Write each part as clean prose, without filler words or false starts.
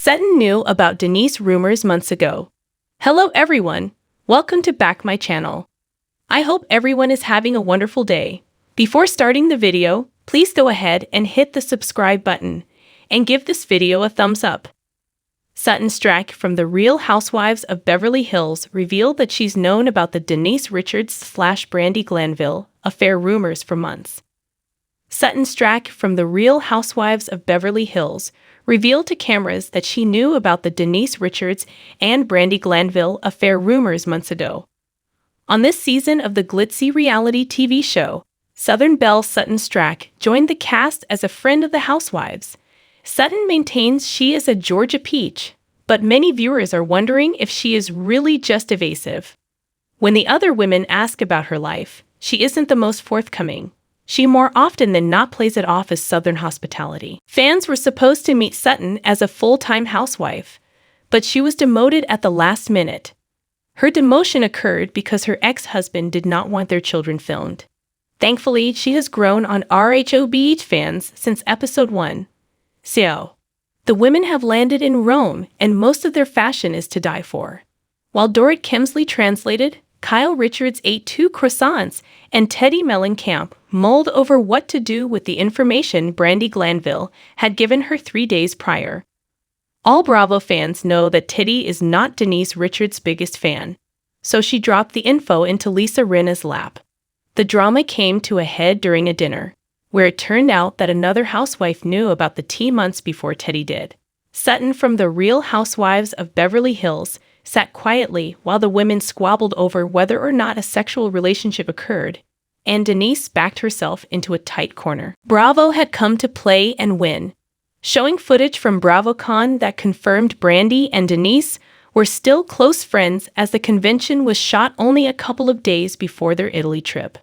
Sutton knew about Denise rumors months ago. Hello everyone, welcome to back my channel. I hope everyone is having a wonderful day. Before starting the video, please go ahead and hit the subscribe button and give this video a thumbs up. Sutton Stracke from the Real Housewives of Beverly Hills revealed that she's known about the Denise Richards/Brandi Glanville affair rumors for months. Sutton Stracke from the Real Housewives of Beverly Hills revealed to cameras that she knew about the Denise Richards and Brandi Glanville affair rumors months ago. On this season of the glitzy reality TV show, Southern belle Sutton Stracke joined the cast as a friend of the housewives. Sutton maintains she is a Georgia peach, but many viewers are wondering if she is really just evasive. When the other women ask about her life, she isn't the most forthcoming. She more often than not plays it off as Southern hospitality. Fans were supposed to meet Sutton as a full-time housewife, but she was demoted at the last minute. Her demotion occurred because her ex-husband did not want their children filmed. Thankfully, she has grown on Rhobh fans since episode 1. So, the women have landed in Rome, and most of their fashion is to die for. While Dorit Kemsley translated, Kyle Richards ate 2 croissants, and Teddi Mellencamp mulled over what to do with the information Brandi Glanville had given her 3 days prior. All Bravo fans know that Teddi is not Denise Richards' biggest fan, so she dropped the info into Lisa Rinna's lap. The drama came to a head during a dinner, where it turned out that another housewife knew about the tea months before Teddi did. Sutton from the Real Housewives of Beverly Hills sat quietly while the women squabbled over whether or not a sexual relationship occurred, and Denise backed herself into a tight corner. Bravo had come to play and win, showing footage from BravoCon that confirmed Brandi and Denise were still close friends as the convention was shot only a couple of days before their Italy trip.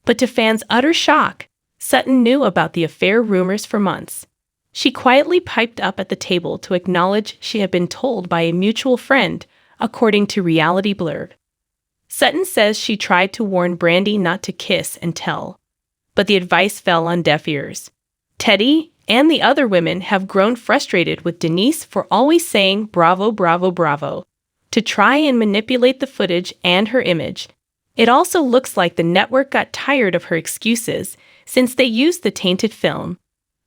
But to fans' utter shock, Sutton knew about the affair rumors for months. She quietly piped up at the table to acknowledge she had been told by a mutual friend, according to Reality Blurb. Sutton says she tried to warn Brandi not to kiss and tell, but the advice fell on deaf ears. Teddi and the other women have grown frustrated with Denise for always saying bravo, bravo, bravo, to try and manipulate the footage and her image. It also looks like the network got tired of her excuses since they used the tainted film.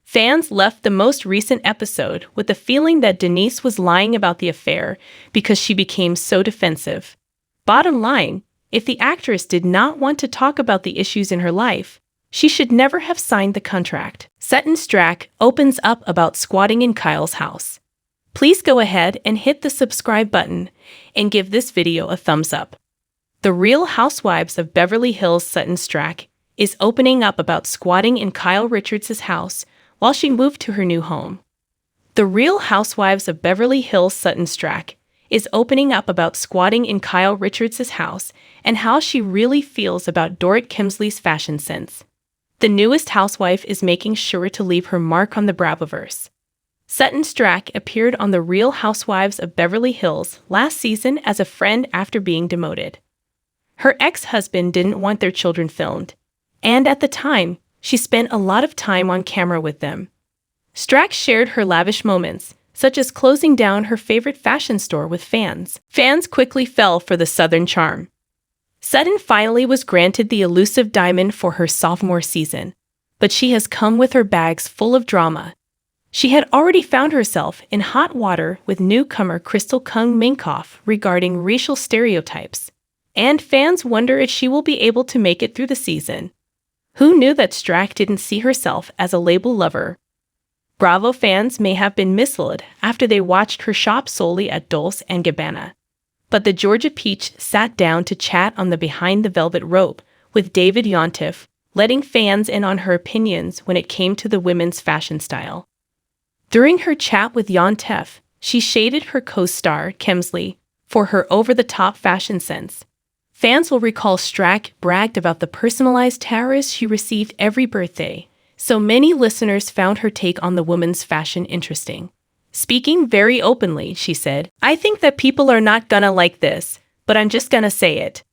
Fans left the most recent episode with the feeling that Denise was lying about the affair because she became so defensive. Bottom line, if the actress did not want to talk about the issues in her life, she should never have signed the contract. Sutton Stracke opens up about squatting in Kyle's house. Please go ahead and hit the subscribe button and give this video a thumbs up. The Real Housewives of Beverly Hills Sutton Stracke is opening up about squatting in Kyle Richards' house while she moved to her new home. The Real Housewives of Beverly Hills Sutton Stracke is opening up about squatting in Kyle Richards' house and how she really feels about Dorit Kemsley's fashion sense. The newest housewife is making sure to leave her mark on the Bravoverse. Sutton Stracke appeared on The Real Housewives of Beverly Hills last season as a friend after being demoted. Her ex-husband didn't want their children filmed, and at the time, she spent a lot of time on camera with them. Stracke shared her lavish moments, such as closing down her favorite fashion store with fans. Fans quickly fell for the Southern charm. Sutton finally was granted the elusive diamond for her sophomore season, but she has come with her bags full of drama. She had already found herself in hot water with newcomer Crystal Kung Minkoff regarding racial stereotypes, and fans wonder if she will be able to make it through the season. Who knew that Stracke didn't see herself as a label lover? Bravo fans may have been misled after they watched her shop solely at Dolce & Gabbana. But the Georgia peach sat down to chat on the Behind the Velvet Rope with David Yontef, letting fans in on her opinions when it came to the women's fashion style. During her chat with Yontef, she shaded her co-star, Kemsley, for her over-the-top fashion sense. Fans will recall Stracke bragged about the personalized tiaras she received every birthday, so many listeners found her take on the woman's fashion interesting. Speaking very openly, she said, "I think that people are not gonna like this, but I'm just gonna say it."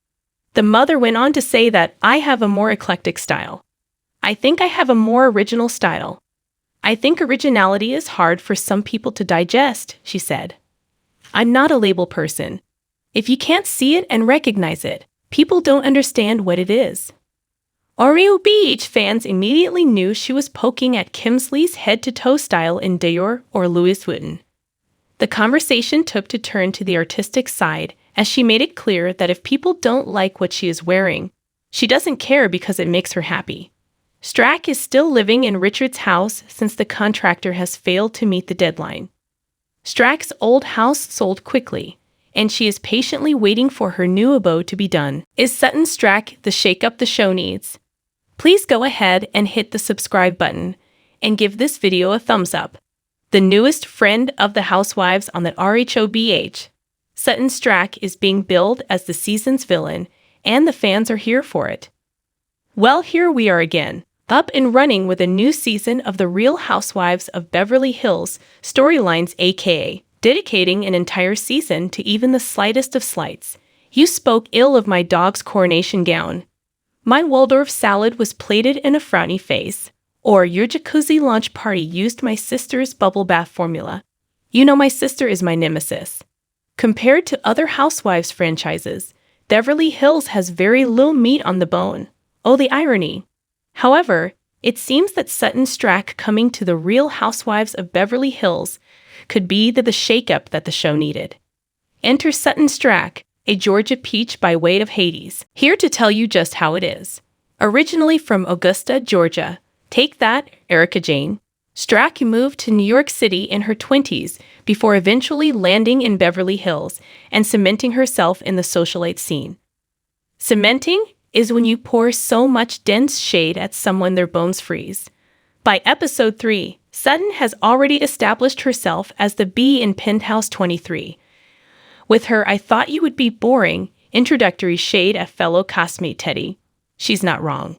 The mother went on to say that I have a more eclectic style. I think I have a more original style. I think originality is hard for some people to digest, she said. I'm not a label person. If you can't see it and recognize it, people don't understand what it is. Oreo Beach fans immediately knew she was poking at Kimsley's head-to-toe style in Dior or Louis Vuitton. The conversation took to turn to the artistic side as she made it clear that if people don't like what she is wearing, she doesn't care because it makes her happy. Stracke is still living in Richards' house since the contractor has failed to meet the deadline. Stracke's old house sold quickly, and she is patiently waiting for her new abode to be done. Is Sutton Stracke the shakeup the show needs? Please go ahead and hit the subscribe button and give this video a thumbs up. The newest friend of the Housewives on the Rhobh, Sutton Stracke is being billed as the season's villain, and the fans are here for it. Well, here we are again, up and running with a new season of the Real Housewives of Beverly Hills storylines, aka dedicating an entire season to even the slightest of slights. You spoke ill of my dog's coronation gown. My Waldorf salad was plated in a frowny face. Or your jacuzzi launch party used my sister's bubble bath formula. You know my sister is my nemesis. Compared to other Housewives franchises, Beverly Hills has very little meat on the bone. Oh, the irony. However, it seems that Sutton Stracke coming to the Real Housewives of Beverly Hills could be the shakeup that the show needed. Enter Sutton Stracke, a Georgia peach by way of Hades, here to tell you just how it is. Originally from Augusta, Georgia, take that, Erica Jane. Stracke moved to New York City in her 20s before eventually landing in Beverly Hills and cementing herself in the socialite scene. Cementing is when you pour so much dense shade at someone their bones freeze. By episode 3, Sutton has already established herself as the bee in Penthouse 23. With her "I thought you would be boring" introductory shade at fellow castmate Teddy, she's not wrong.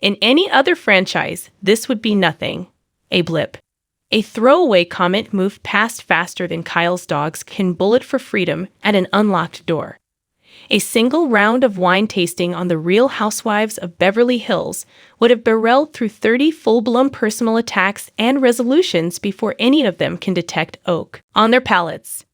In any other franchise, this would be nothing. A blip. A throwaway comment moved past faster than Kyle's dogs can bullet for freedom at an unlocked door. A single round of wine tasting on the Real Housewives of Beverly Hills would have barreled through 30 full-blown personal attacks and resolutions before any of them can detect oak on their palates.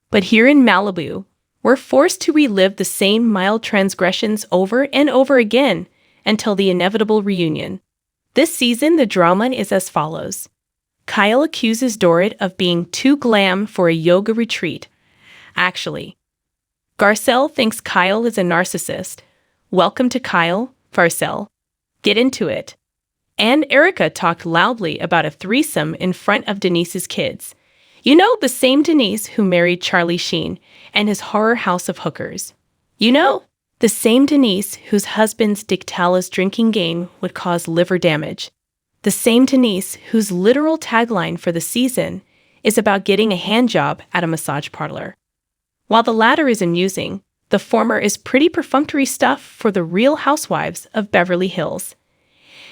But here in Malibu, we're forced to relive the same mild transgressions over and over again until the inevitable reunion. This season, the drama is as follows. Kyle accuses Dorit of being too glam for a yoga retreat. Actually, Garcelle thinks Kyle is a narcissist. Welcome to Kyle, Garcelle. Get into it. And Erica talked loudly about a threesome in front of Denise's kids. You know, the same Denise who married Charlie Sheen and his horror house of hookers. You know, the same Denise whose husband's Dictalis drinking game would cause liver damage. The same Denise whose literal tagline for the season is about getting a handjob at a massage parlor. While the latter is amusing, the former is pretty perfunctory stuff for the Real Housewives of Beverly Hills.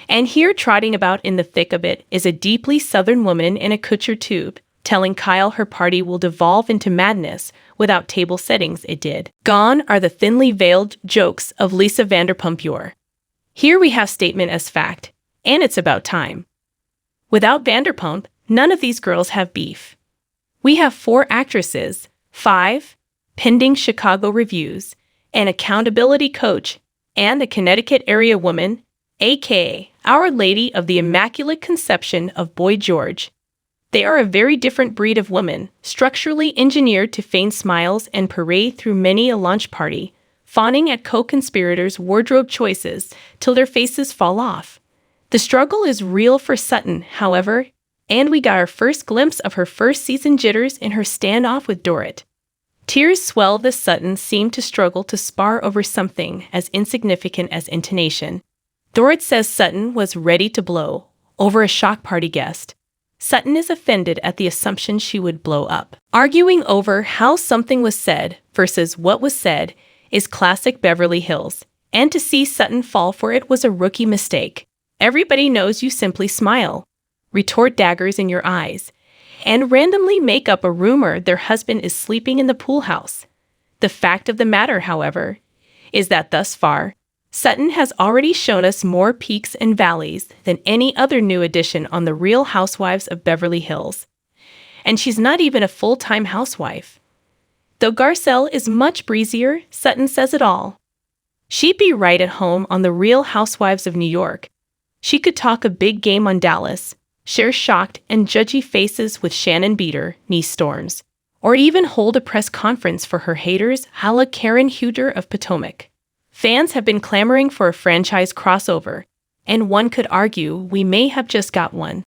And here trotting about in the thick of it is a deeply Southern woman in a couture tube, telling Kyle her party will devolve into madness without table settings it did. Gone are the thinly veiled jokes of Lisa Vanderpump Yor. Here we have statement as fact, and it's about time. Without Vanderpump, none of these girls have beef. We have 4 actresses, 5 pending Chicago reviews, an accountability coach, and a Connecticut area woman, aka Our Lady of the Immaculate Conception of Boy George. They are a very different breed of woman, structurally engineered to feign smiles and parade through many a launch party, fawning at co-conspirators' wardrobe choices till their faces fall off. The struggle is real for Sutton, however, and we got our first glimpse of her first season jitters in her standoff with Dorit. Tears swelled as Sutton seemed to struggle to spar over something as insignificant as intonation. Dorit says Sutton was ready to blow over a shock party guest. Sutton is offended at the assumption she would blow up. Arguing over how something was said versus what was said is classic Beverly Hills, and to see Sutton fall for it was a rookie mistake. Everybody knows you simply smile, retort daggers in your eyes, and randomly make up a rumor their husband is sleeping in the pool house. The fact of the matter, however, is that thus far, Sutton has already shown us more peaks and valleys than any other new addition on the Real Housewives of Beverly Hills. And she's not even a full-time housewife. Though Garcelle is much breezier, Sutton says it all. She'd be right at home on the Real Housewives of New York. She could talk a big game on Dallas, share shocked and judgy faces with Shannon Beater, niece Storms, or even hold a press conference for her haters a la Karen Huger of Potomac. Fans have been clamoring for a franchise crossover, and one could argue we may have just got one.